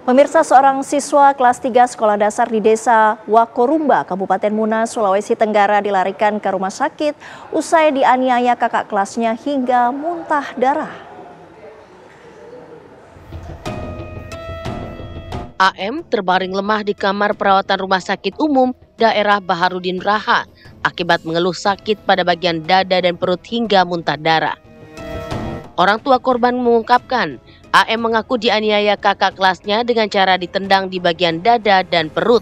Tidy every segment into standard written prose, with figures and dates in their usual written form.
Pemirsa, seorang siswa kelas 3 sekolah dasar di desa Wakorumba, Kabupaten Muna, Sulawesi Tenggara dilarikan ke rumah sakit usai dianiaya kakak kelasnya hingga muntah darah. AM terbaring lemah di kamar perawatan rumah sakit umum daerah Baharudin Raha akibat mengeluh sakit pada bagian dada dan perut hingga muntah darah. Orang tua korban mengungkapkan, AM mengaku dianiaya kakak kelasnya dengan cara ditendang di bagian dada dan perut.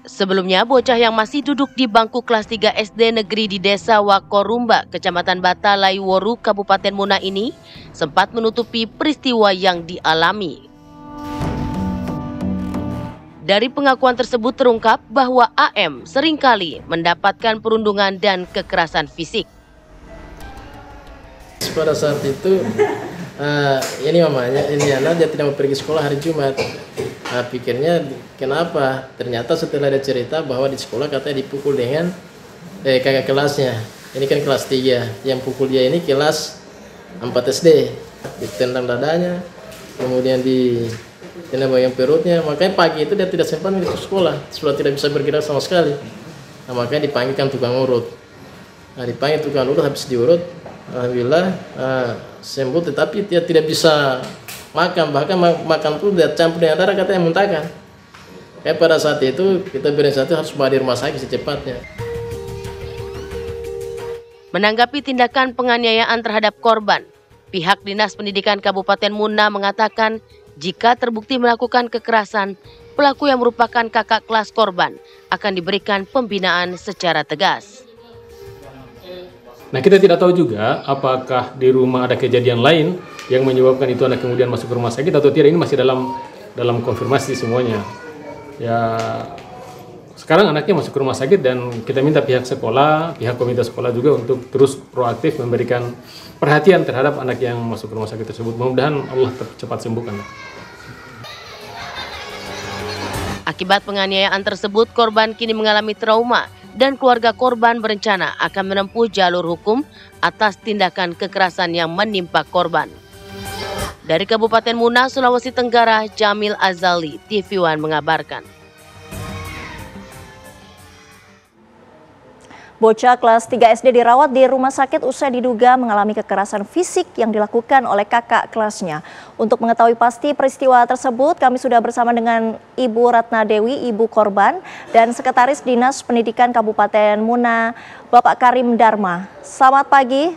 Sebelumnya, bocah yang masih duduk di bangku kelas 3 SD negeri di desa Wakorumba, Kecamatan Batalai Woru, Kabupaten Muna ini sempat menutupi peristiwa yang dialami. Dari pengakuan tersebut terungkap bahwa AM seringkali mendapatkan perundungan dan kekerasan fisik. Pada saat itu ini mamanya, ini anak dia tidak mau pergi sekolah hari Jumat. Pikirnya kenapa? Ternyata setelah dia cerita bahwa di sekolah katanya dipukul dengan kakak kelasnya. Ini kan kelas 3, yang pukul dia ini kelas 4 SD. Ditendang dadanya, kemudian ditendang bagian perutnya. Makanya pagi itu dia tidak sempat ke sekolah, sudah tidak bisa bergerak sama sekali. Makanya dipanggilkan tukang urut. Dipanggil tukang urut, habis diurut, alhamdulillah sembuh, tetapi dia tidak bisa makan, bahkan makan pun dia campur dengan darah, katanya muntahkan. Pada saat itu kita berencana harus bawa di rumah sakit secepatnya. Menanggapi tindakan penganiayaan terhadap korban, pihak Dinas Pendidikan Kabupaten Muna mengatakan jika terbukti melakukan kekerasan, pelaku yang merupakan kakak kelas korban akan diberikan pembinaan secara tegas. Nah, kita tidak tahu juga apakah di rumah ada kejadian lain yang menyebabkan itu anak kemudian masuk ke rumah sakit atau tidak. Ini masih dalam konfirmasi semuanya. Ya, sekarang anaknya masuk ke rumah sakit dan kita minta pihak sekolah, pihak komite sekolah juga untuk terus proaktif memberikan perhatian terhadap anak yang masuk ke rumah sakit tersebut. Mudah-mudahan Allah cepat sembuhkan. Akibat penganiayaan tersebut, korban kini mengalami trauma dan keluarga korban berencana akan menempuh jalur hukum atas tindakan kekerasan yang menimpa korban. Dari Kabupaten Muna, Sulawesi Tenggara, Jamil Azali, TV One mengabarkan. Bocah kelas 3 SD dirawat di rumah sakit usai diduga mengalami kekerasan fisik yang dilakukan oleh kakak kelasnya. Untuk mengetahui pasti peristiwa tersebut, kami sudah bersama dengan Ibu Ratna Dewi, ibu korban, dan Sekretaris Dinas Pendidikan Kabupaten Muna, Bapak Karim Dharma. Selamat pagi,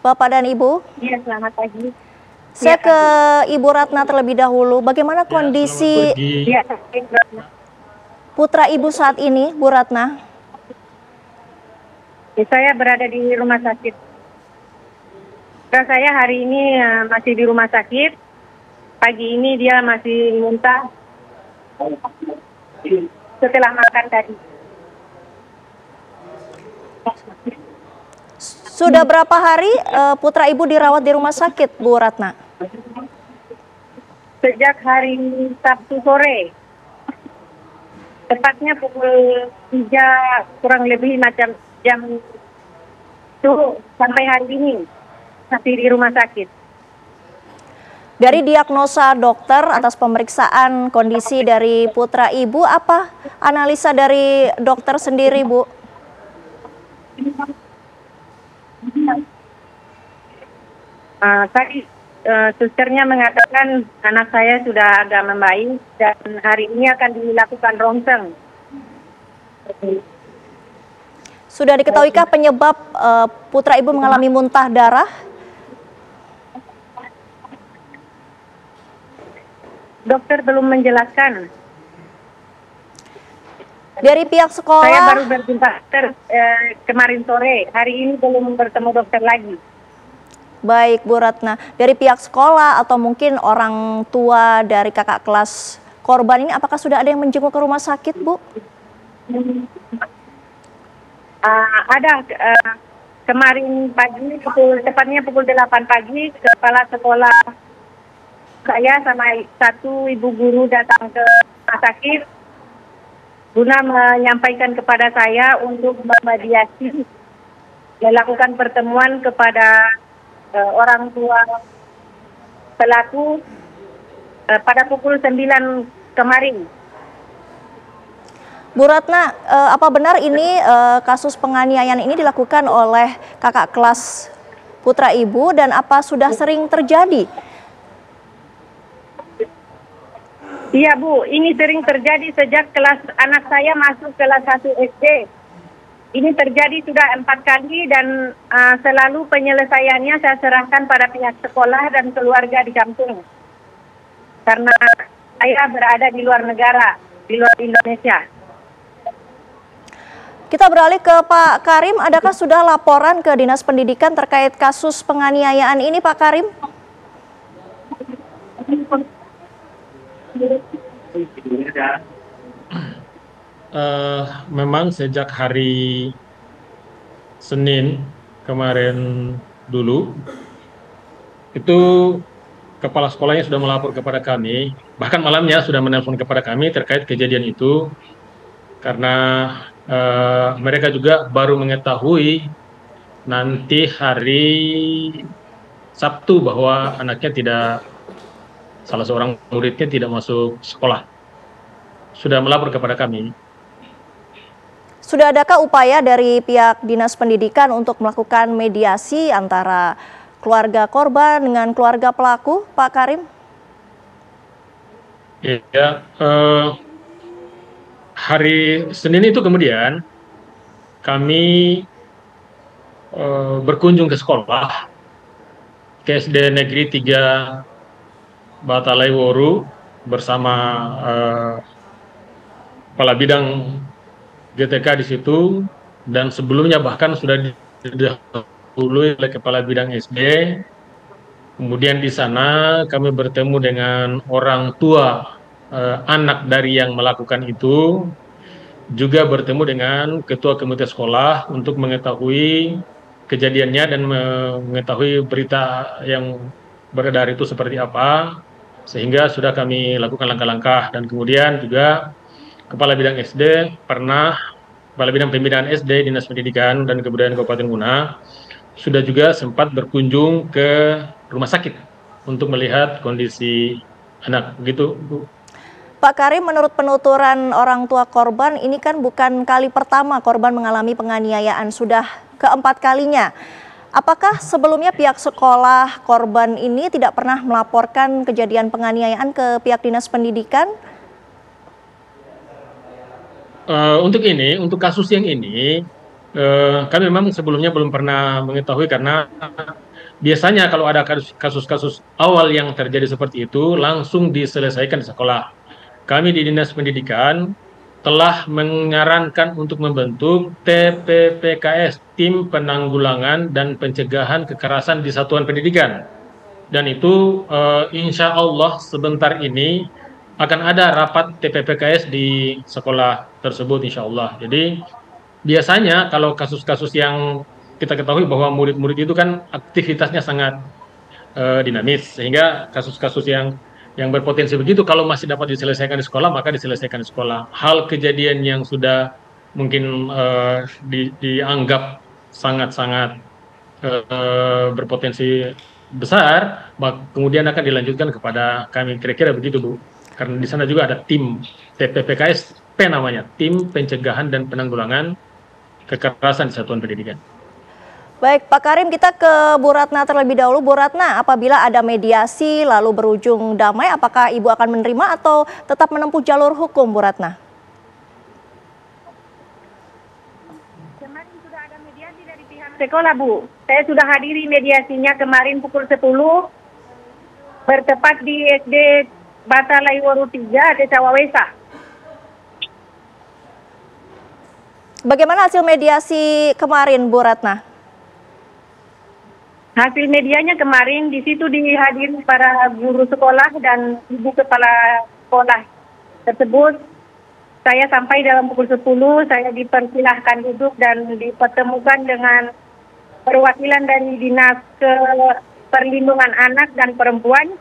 Bapak dan Ibu. Iya, selamat pagi. Saya ke Ibu Ratna terlebih dahulu. Bagaimana kondisi putra Ibu saat ini, Bu Ratna? Saya berada di rumah sakit. Saya hari ini masih di rumah sakit. Pagi ini dia masih muntah setelah makan tadi. Sudah berapa hari putra Ibu dirawat di rumah sakit, Bu Ratna? Sejak hari Sabtu sore. Tepatnya pukul 3 kurang lebih macam jam itu sampai hari ini masih di rumah sakit. Dari diagnosa dokter atas pemeriksaan kondisi dari putra Ibu, apa analisa dari dokter sendiri, Bu? Tadi susternya mengatakan anak saya sudah agak membaik dan hari ini akan dilakukan ronsen. Sudah diketahuikah penyebab putra Ibu mengalami muntah darah? Dokter belum menjelaskan. Dari pihak sekolah? Saya baru berjumpa dokter kemarin sore. Hari ini belum bertemu dokter lagi. Baik, Bu Ratna. Dari pihak sekolah atau mungkin orang tua dari kakak kelas korban ini, apakah sudah ada yang menjenguk ke rumah sakit, Bu? Ada kemarin pagi, tepatnya pukul 8 pagi, kepala sekolah saya sama satu ibu guru datang ke rumah sakit guna menyampaikan kepada saya untuk memediasi, melakukan pertemuan kepada orang tua pelaku pada pukul 9 kemarin. Bu Ratna, apa benar ini kasus penganiayaan ini dilakukan oleh kakak kelas putra Ibu dan apa sudah sering terjadi? Iya Bu, ini sering terjadi sejak kelas anak saya masuk kelas 1 SD. Ini terjadi sudah 4 kali dan selalu penyelesaiannya saya serahkan pada pihak sekolah dan keluarga di kampung. Karena saya berada di luar negara, di luar Indonesia. Kita beralih ke Pak Karim, adakah sudah laporan ke Dinas Pendidikan terkait kasus penganiayaan ini Pak Karim? Memang sejak hari Senin kemarin dulu, itu kepala sekolahnya sudah melapor kepada kami, bahkan malamnya sudah menelpon kepada kami terkait kejadian itu, karena mereka juga baru mengetahui nanti hari Sabtu bahwa anaknya salah seorang muridnya tidak masuk sekolah. Sudah melapor kepada kami. Sudah adakah upaya dari pihak Dinas Pendidikan untuk melakukan mediasi antara keluarga korban dengan keluarga pelaku, Pak Karim? Ya, hari Senin itu kemudian kami berkunjung ke sekolah, ke SD Negeri 3 Batalai Woru bersama kepala bidang GTK di situ, dan sebelumnya bahkan sudah didahului oleh kepala bidang SD. Kemudian di sana kami bertemu dengan orang tua anak dari yang melakukan itu, juga bertemu dengan ketua komite sekolah untuk mengetahui kejadiannya dan mengetahui berita yang beredar itu seperti apa, sehingga sudah kami lakukan langkah-langkah. Dan kemudian juga Kepala Bidang Kepala Bidang Pembinaan SD Dinas Pendidikan dan Kebudayaan Kabupaten Muna sudah juga sempat berkunjung ke rumah sakit untuk melihat kondisi anak, gitu Bu. Pak Karim, menurut penuturan orang tua korban, ini kan bukan kali pertama korban mengalami penganiayaan, sudah keempat kalinya. Apakah sebelumnya pihak sekolah korban ini tidak pernah melaporkan kejadian penganiayaan ke pihak Dinas Pendidikan? Untuk kasus yang ini, kami memang sebelumnya belum pernah mengetahui, karena biasanya kalau ada kasus-kasus awal yang terjadi seperti itu langsung diselesaikan di sekolah. Kami di Dinas Pendidikan telah menyarankan untuk membentuk TPPKS, Tim Penanggulangan dan Pencegahan Kekerasan di Satuan Pendidikan. Dan itu insya Allah sebentar ini akan ada rapat TPPKS di sekolah tersebut insya Allah. Jadi biasanya kalau kasus-kasus yang kita ketahui bahwa murid-murid itu kan aktivitasnya sangat dinamis, sehingga kasus-kasus yang berpotensi begitu kalau masih dapat diselesaikan di sekolah, maka diselesaikan di sekolah. Hal kejadian yang sudah mungkin dianggap sangat-sangat berpotensi besar, kemudian akan dilanjutkan kepada kami, kira-kira begitu Bu. Karena di sana juga ada tim TPPKS, namanya, Tim Pencegahan dan Penanggulangan Kekerasan di Satuan Pendidikan. Baik, Pak Karim, kita ke Bu Ratna terlebih dahulu. Bu Ratna, apabila ada mediasi lalu berujung damai, apakah Ibu akan menerima atau tetap menempuh jalur hukum, Bu Ratna? Kemarin sudah ada mediasi dari pihak sekolah, Bu. Saya sudah hadiri mediasinya kemarin pukul 10, bertepat di SD Batalai Woru 3, Desa Wawesa. Bagaimana hasil mediasi kemarin, Bu Ratna? Hasil medianya kemarin di situ dihadiri para guru sekolah dan ibu kepala sekolah tersebut. Saya sampai dalam pukul 10, saya dipersilahkan duduk dan dipertemukan dengan perwakilan dari Dinas Perlindungan Anak dan Perempuan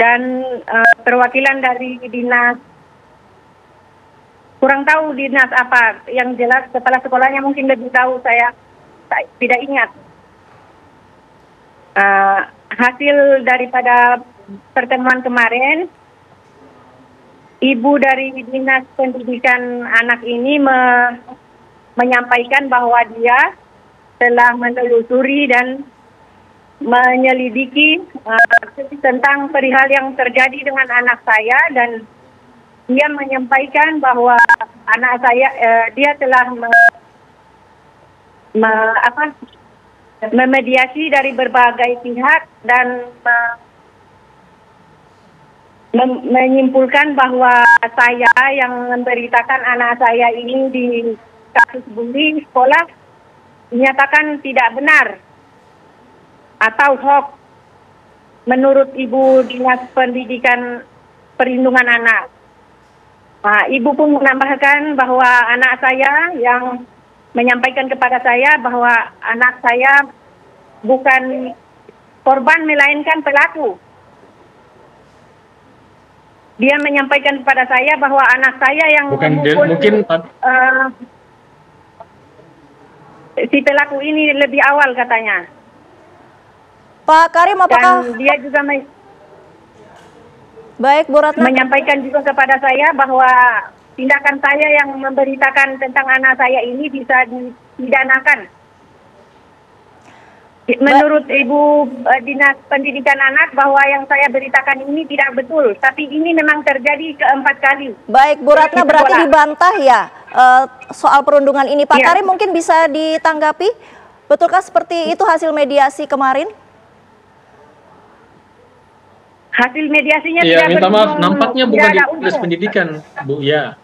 dan perwakilan dari dinas, kurang tahu dinas apa, yang jelas kepala sekolahnya mungkin lebih tahu, saya tidak ingat. hasil daripada pertemuan kemarin, ibu dari Dinas Pendidikan Anak ini menyampaikan bahwa dia telah menelusuri dan menyelidiki tentang perihal yang terjadi dengan anak saya, dan dia menyampaikan bahwa anak saya dia telah memediasi dari berbagai pihak dan menyimpulkan bahwa saya yang memberitakan anak saya ini di kasus bullying sekolah dinyatakan tidak benar atau hoax menurut Ibu Dinas Pendidikan Perlindungan Anak. Nah, Ibu pun menambahkan bahwa anak saya yang menyampaikan kepada saya bahwa anak saya bukan korban melainkan pelaku. Dia menyampaikan kepada saya bahwa anak saya yang mungkin si pelaku ini lebih awal katanya. Pak Karim, apakah... Dan dia juga Baik, Bu Ratna. menyampaikan juga kepada saya bahwa tindakan saya yang memberitakan tentang anak saya ini bisa dipidanakan. Menurut Ibu Dinas Pendidikan Anak bahwa yang saya beritakan ini tidak betul, tapi ini memang terjadi keempat kali. Baik, Bu Ratna, berarti dibantah ya soal perundungan ini. Pak Karim mungkin bisa ditanggapi, betulkah seperti itu hasil mediasi kemarin? Hasil mediasinya ya, tidak minta maaf, nampaknya bukan di Dinas Pendidikan, Bu, ya.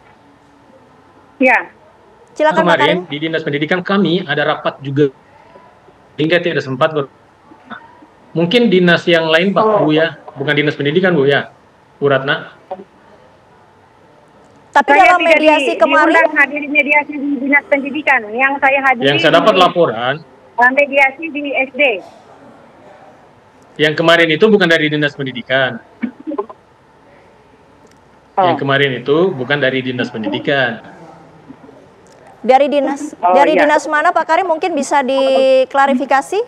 Ya. Silakan Pak Karim. Kemarin di Dinas Pendidikan kami ada rapat juga, hingga tidak sempat mungkin dinas yang lain Pak, Bu ya, bukan Dinas Pendidikan, Bu ya, Bu Ratna. Tapi saya dalam mediasi kemarin hadiri mediasi di Dinas Pendidikan, yang saya hadiri, yang saya dapat laporan mediasi di SD. Yang kemarin itu bukan dari Dinas Pendidikan. Yang kemarin itu bukan dari Dinas Pendidikan. Dari dinas dinas mana Pak Karim, mungkin bisa diklarifikasi?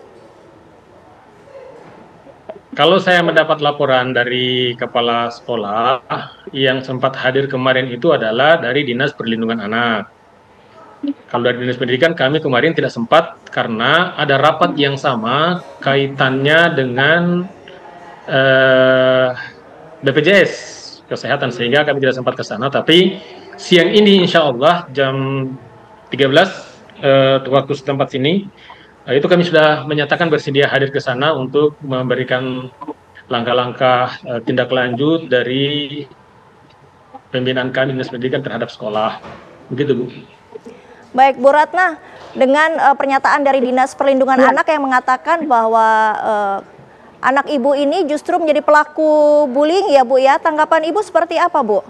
Kalau saya mendapat laporan dari kepala sekolah, yang sempat hadir kemarin itu adalah dari Dinas Perlindungan Anak. Kalau dari Dinas Pendidikan kami kemarin tidak sempat karena ada rapat yang sama kaitannya dengan BPJS Kesehatan, sehingga kami tidak sempat ke sana. Tapi siang ini insya Allah jam 13 waktu setempat sini, itu kami sudah menyatakan bersedia hadir ke sana untuk memberikan langkah-langkah tindak lanjut dari pembinaan kami Dinas Pendidikan terhadap sekolah. Begitu, Bu. Baik, Bu Ratna, dengan pernyataan dari Dinas Perlindungan Anak yang mengatakan bahwa anak Ibu ini justru menjadi pelaku bullying ya, Bu ya, tanggapan Ibu seperti apa, Bu?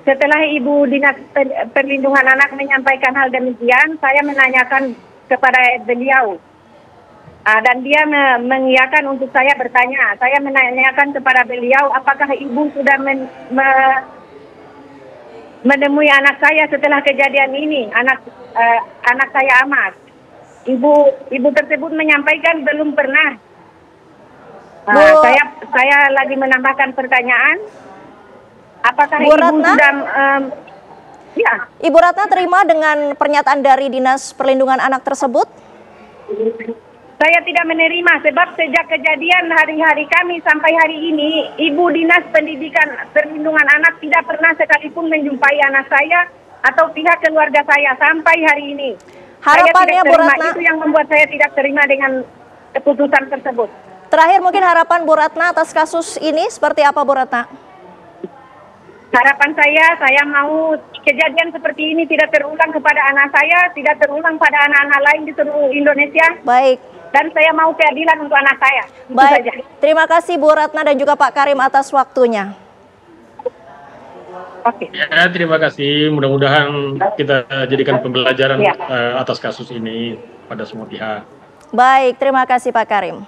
Setelah Ibu Dinas Perlindungan Anak menyampaikan hal demikian, saya menanyakan kepada beliau. Dan dia mengiyakan untuk saya bertanya. Saya menanyakan kepada beliau, apakah Ibu sudah menemui anak saya setelah kejadian ini, anak saya Ahmad. Ibu tersebut menyampaikan belum pernah. Saya lagi menambahkan pertanyaan, apakah Bu Ibu Ratna? sudah ya. Ibu Ratna terima dengan pernyataan dari Dinas Perlindungan Anak tersebut? Saya tidak menerima, sebab sejak kejadian hari-hari kami sampai hari ini, Ibu Dinas Pendidikan Perlindungan Anak tidak pernah sekalipun menjumpai anak saya atau pihak keluarga saya sampai hari ini. Harapannya, Bu Ratna, itu yang membuat saya tidak terima dengan keputusan tersebut. Terakhir mungkin harapan Bu Ratna atas kasus ini seperti apa, Bu Ratna? Harapan saya mau kejadian seperti ini tidak terulang kepada anak saya, tidak terulang pada anak-anak lain di seluruh Indonesia. Baik. Dan saya mau keadilan untuk anak saya. Baik, terima kasih Bu Ratna dan juga Pak Karim atas waktunya. Oke. Ya, terima kasih. Mudah-mudahan kita jadikan pembelajaran atas kasus ini pada semua pihak. Baik, terima kasih Pak Karim.